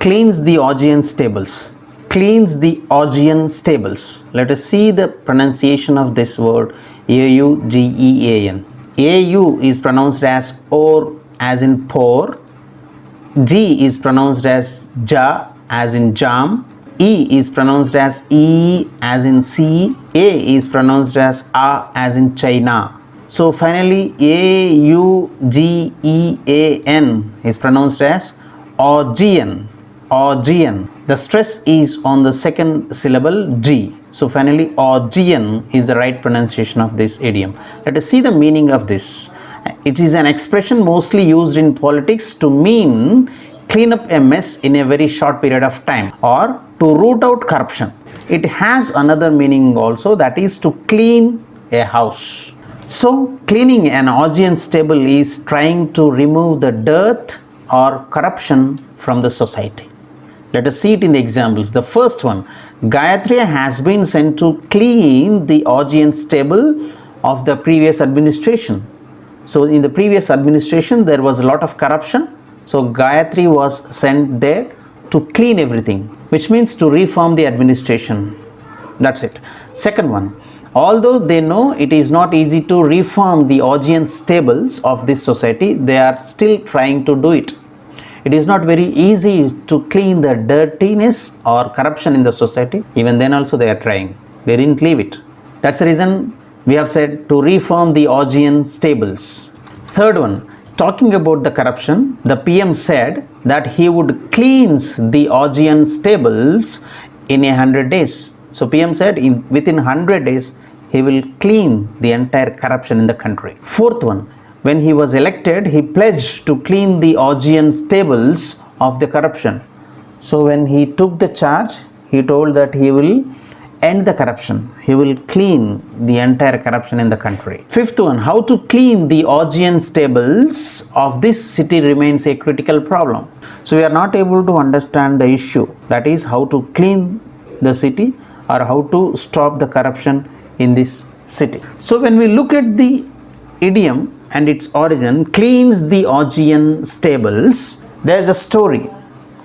cleans the Augean stables. Cleans the Augean stables. Let us see the pronunciation of this word Augean. Au is pronounced as or, as in pour. G is pronounced as ja, as in jam. E is pronounced as E, as in sea. A is pronounced as A, as in China. So finally Augean is pronounced as Augean. Augean. The stress is on the second syllable G. So finally Augean is the right pronunciation of this idiom. Let us see the meaning of this. It is an expression mostly used in politics to mean clean up a mess in a very short period of time, or to root out corruption. It has another meaning also, that is to clean a house. So cleaning an Augean stable is trying to remove the dirt or corruption from the society. Let us see it in the examples. The first one, Gayatri has been sent to clean the Augean stable of the previous administration. So in the previous administration there was a lot of corruption. So Gayatri was sent there to clean everything, which means to reform the administration. That's it. Second one, although they know it is not easy to reform the Augean stables of this society, they are still trying to do it. It is not very easy to clean the dirtiness or corruption in the society. Even then also they are trying. They didn't leave it. That's the reason we have said to reform the Augean stables. Third one, talking about the corruption, the PM said that he would cleanse the Augean stables in 100 days. So PM said within 100 days he will clean the entire corruption in the country. Fourth one, when he was elected, he pledged to clean the Augean stables of the corruption. So when he took the charge, he told that he will end the corruption. He will clean the entire corruption in the country. Fifth one, how to clean the Augean stables of this city remains a critical problem. So we are not able to understand the issue, that is how to clean the city or how to stop the corruption in this city. So when we look at the idiom and its origin, cleans the Augean stables, there is a story.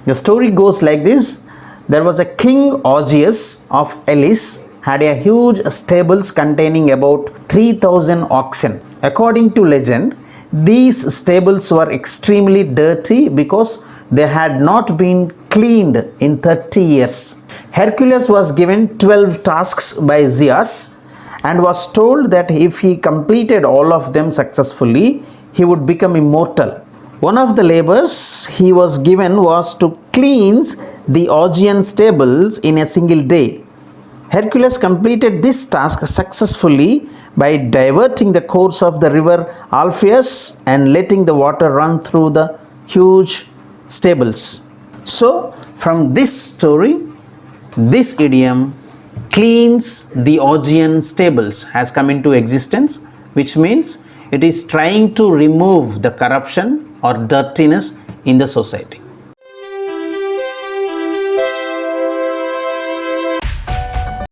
The story goes like this. There was a king Augeas of Elis, had a huge stables containing about 3,000 oxen. According to legend, these stables were extremely dirty because they had not been cleaned in 30 years. Hercules was given 12 tasks by Zeus and was told that if he completed all of them successfully, he would become immortal. One of the labors he was given was to cleanse the Augean stables in a single day. Hercules completed this task successfully by diverting the course of the river Alpheus and letting the water run through the huge stables. So from this story, this idiom cleans the Augean stables has come into existence, which means it is trying to remove the corruption or dirtiness in the society.